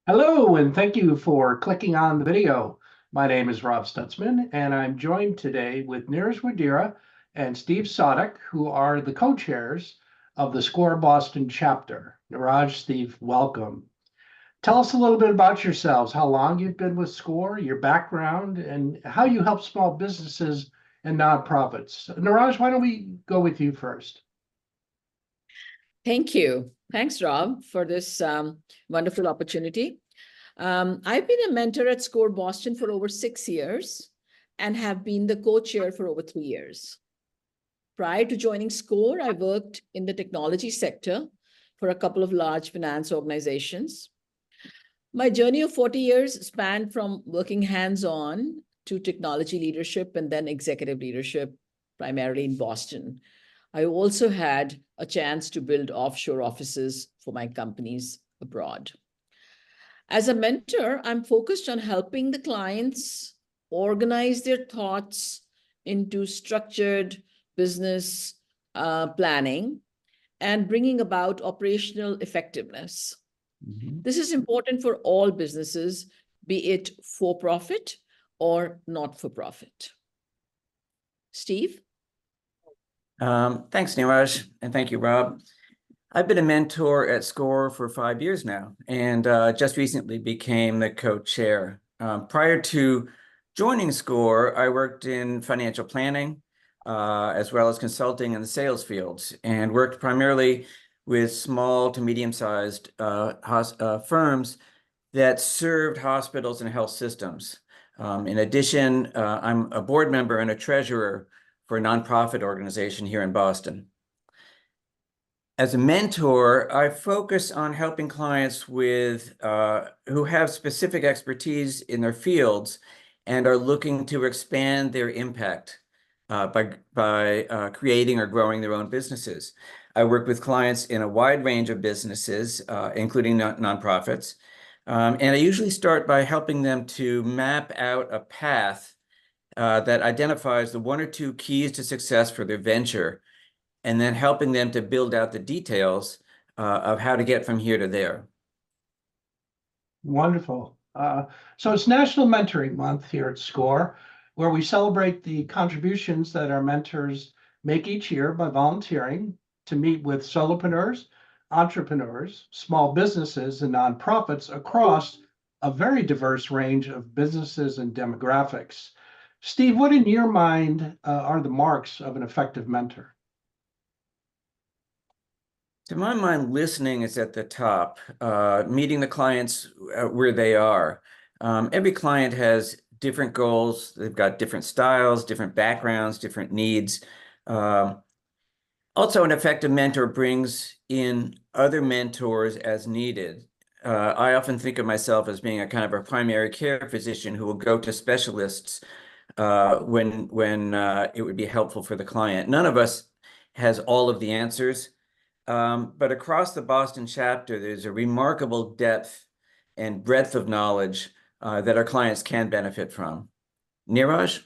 Hello, and thank you for clicking on the video. My name is Rob Stutzman, and I'm joined today with Neeraj Wadhera and Steve Saudek, who are the co-chairs of the SCORE Boston chapter. Neeraj, Steve, welcome. Tell us a little bit about yourselves, how long you've been with SCORE, your background, and how you help small businesses and nonprofits. Neeraj, why don't we go with you first? Thank you. Thanks, Rob, for this wonderful opportunity. I've been a mentor at SCORE Boston for over 6 years and have been the co-chair for over 3 years. Prior to joining SCORE, I worked in the technology sector for a couple of large finance organizations. My journey of 40 years spanned from working hands-on to technology leadership and then executive leadership, primarily in Boston. I also had a chance to build offshore offices for my companies abroad. As a mentor, I'm focused on helping the clients organize their thoughts into structured business planning and bringing about operational effectiveness. This is important for all businesses, be it for-profit or not-for-profit. Steve? Thanks, Neeraj, and thank you, Rob. I've been a mentor at SCORE for 5 years now, and just recently became the co-chair. Prior to joining SCORE, I worked in financial planning, as well as consulting in the sales fields, and worked primarily with small to medium-sized firms that served hospitals and health systems. In addition, I'm a board member and a treasurer for a nonprofit organization here in Boston. As a mentor, I focus on helping clients who have specific expertise in their fields and are looking to expand their impact by creating or growing their own businesses. I work with clients in a wide range of businesses, including nonprofits, and I usually start by helping them to map out a path that identifies the one or two keys to success for their venture, and then helping them to build out the details of how to get from here to there. Wonderful. So it's National Mentoring Month here at SCORE, where we celebrate the contributions that our mentors make each year by volunteering to meet with solopreneurs, entrepreneurs, small businesses, and nonprofits across a very diverse range of businesses and demographics. Steve, what in your mind are the marks of an effective mentor? To my mind, listening is at the top, meeting the clients where they are. Every client has different goals. They've got different styles, different backgrounds, different needs. Also, an effective mentor brings in other mentors as needed. I often think of myself as being a kind of a primary care physician who will go to specialists when it would be helpful for the client. None of us has all of the answers. But across the Boston chapter, there's a remarkable depth and breadth of knowledge that our clients can benefit from. Neeraj?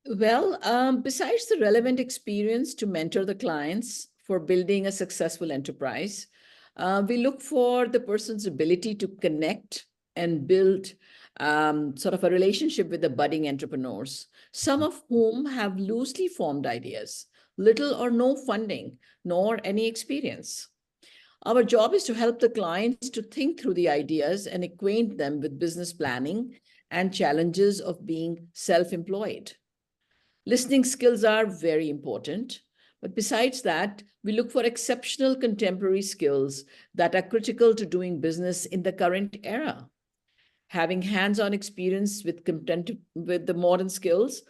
Well, besides the relevant experience to mentor the clients for building a successful enterprise, we look for the person's ability to connect and build sort of a relationship with the budding entrepreneurs, some of whom have loosely formed ideas, little or no funding, nor any experience. Our job is to help the clients to think through the ideas and acquaint them with business planning and challenges of being self-employed. Listening skills are very important, but besides that, we look for exceptional contemporary skills that are critical to doing business in the current era. Having hands-on experience with the modern skills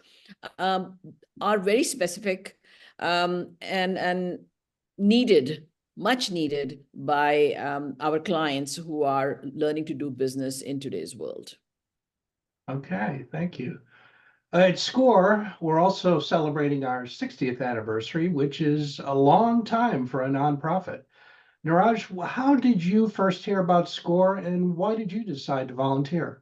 are very specific and needed, much needed by our clients who are learning to do business in today's world. Okay, thank you. At SCORE, we're also celebrating our 60th anniversary, which is a long time for a nonprofit. Neeraj, how did you first hear about SCORE and why did you decide to volunteer?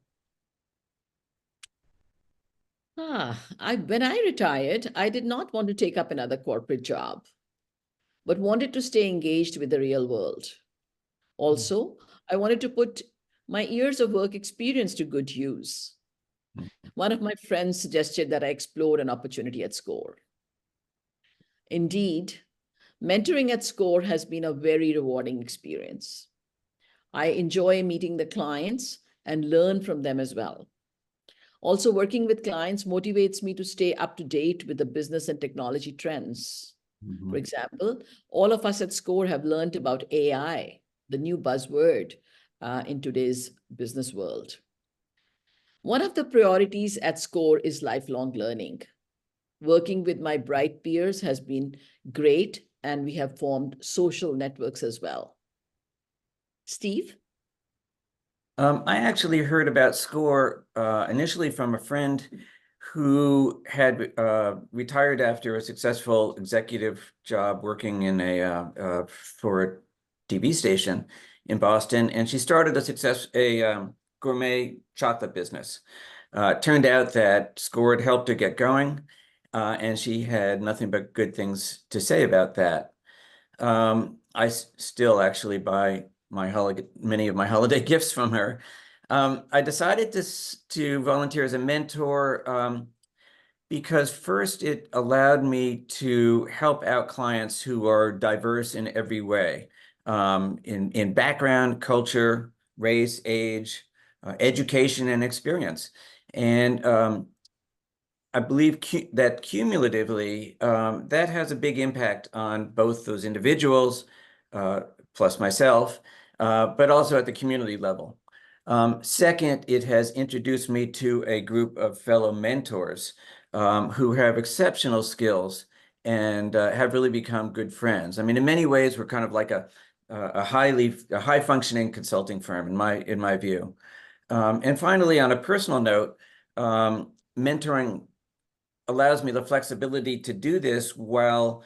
When I retired, I did not want to take up another corporate job, but wanted to stay engaged with the real world. Also, I wanted to put my years of work experience to good use. One of my friends suggested that I explore an opportunity at SCORE. Indeed, mentoring at SCORE has been a very rewarding experience. I enjoy meeting the clients and learn from them as well. Also, working with clients motivates me to stay up to date with the business and technology trends. For example, all of us at SCORE have learned about AI, the new buzzword in today's business world. One of the priorities at SCORE is lifelong learning. Working with my bright peers has been great, and we have formed social networks as well. Steve? I actually heard about SCORE initially from a friend who had retired after a successful executive job working in for a TV station in Boston, and she started a gourmet chocolate business. Turned out that SCORE had helped her get going, and she had nothing but good things to say about that. I still actually buy many of my holiday gifts from her. I decided to volunteer as a mentor because first it allowed me to help out clients who are diverse in every way, in background, culture, race, age, education, and experience. And I believe that cumulatively, that has a big impact on both those individuals, plus myself, but also at the community level. Second, it has introduced me to a group of fellow mentors who have exceptional skills and have really become good friends. I mean, in many ways, we're kind of like a high functioning consulting firm in my view. And finally, on a personal note, mentoring allows me the flexibility to do this while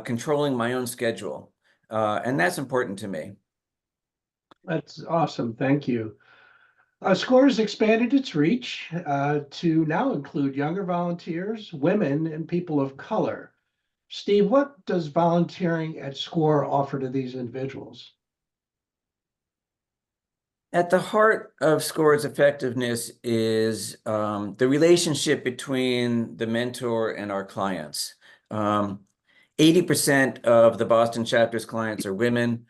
controlling my own schedule. And that's important to me. That's awesome. Thank you. SCORE has expanded its reach to now include younger volunteers, women, and people of color. Steve, what does volunteering at SCORE offer to these individuals? At the heart of SCORE's effectiveness is the relationship between the mentor and our clients. 80% of the Boston chapter's clients are women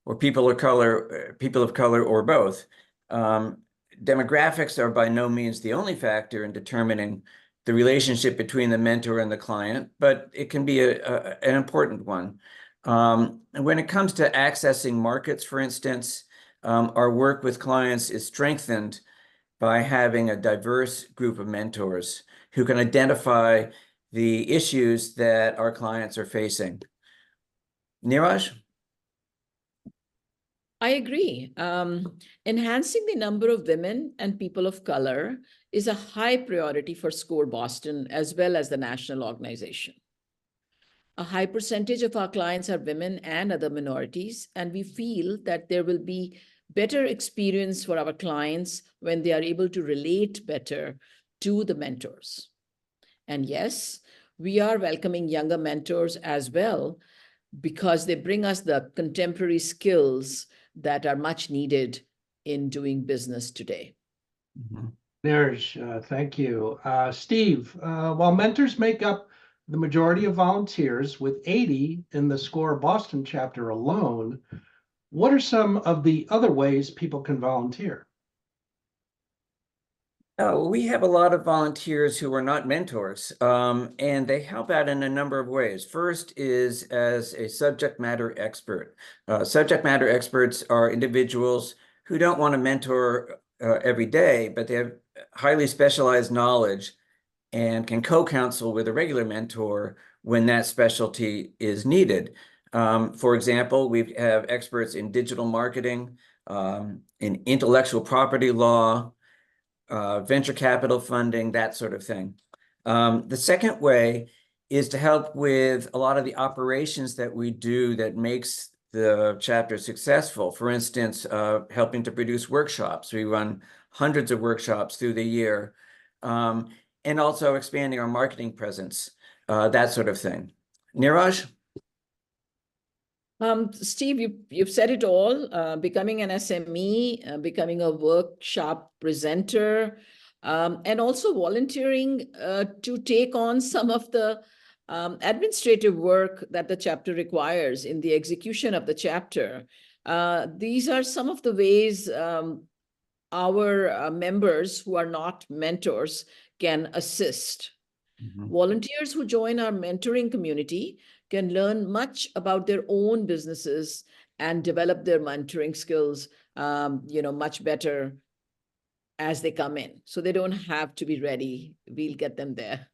or people of color or both. Demographics are by no means the only factor in determining the relationship between the mentor and the client, but it can be an important one. When it comes to accessing markets, for instance, our work with clients is strengthened by having a diverse group of mentors who can identify the issues that our clients are facing. Neeraj? I agree. Enhancing the number of women and people of color is a high priority for SCORE Boston as well as the national organization. A high percentage of our clients are women and other minorities, and we feel that there will be better experience for our clients when they are able to relate better to the mentors. And yes, we are welcoming younger mentors as well because they bring us the contemporary skills that are much needed in doing business today. Neeraj, thank you. Steve, while mentors make up the majority of volunteers, with 80 in the SCORE Boston chapter alone, what are some of the other ways people can volunteer? We have a lot of volunteers who are not mentors, and they help out in a number of ways. First is as a subject matter expert. Subject matter experts are individuals who don't want to mentor every day, but they have highly specialized knowledge and can co-counsel with a regular mentor when that specialty is needed. For example, we have experts in digital marketing, in intellectual property law, venture capital funding, that sort of thing. The second way is to help with a lot of the operations that we do that makes the chapter successful. For instance, helping to produce workshops. We run hundreds of workshops through the year, and also expanding our marketing presence, that sort of thing. Neeraj? Steve, you've said it all, becoming an SME, becoming a workshop presenter, and also volunteering to take on some of the administrative work that the chapter requires in the execution of the chapter. These are some of the ways our members who are not mentors can assist. Volunteers who join our mentoring community can learn much about their own businesses and develop their mentoring skills, much better as they come in. So they don't have to be ready. We'll get them there.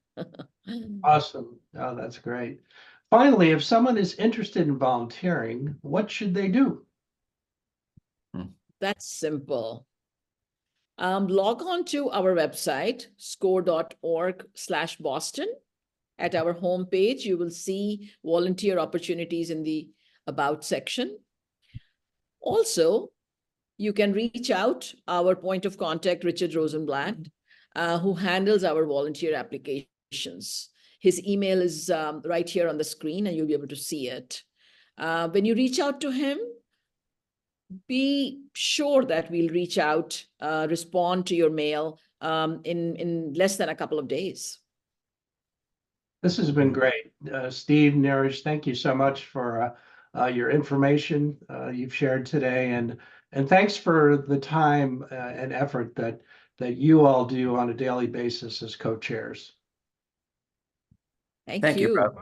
Awesome. Oh, that's great. Finally, if someone is interested in volunteering, what should they do? That's simple. Log on to our website, score.org/Boston. At our homepage, you will see volunteer opportunities in the About section. Also, you can reach out our point of contact, Richard Rosenblatt, who handles our volunteer applications. His email is right here on the screen, and you'll be able to see it. When you reach out to him, be sure that we'll reach out, respond to your mail in less than a couple of days. This has been great. Steve, Neeraj, thank you so much for your information you've shared today, and thanks for the time and effort that you all do on a daily basis as co-chairs. Thank you. Rob.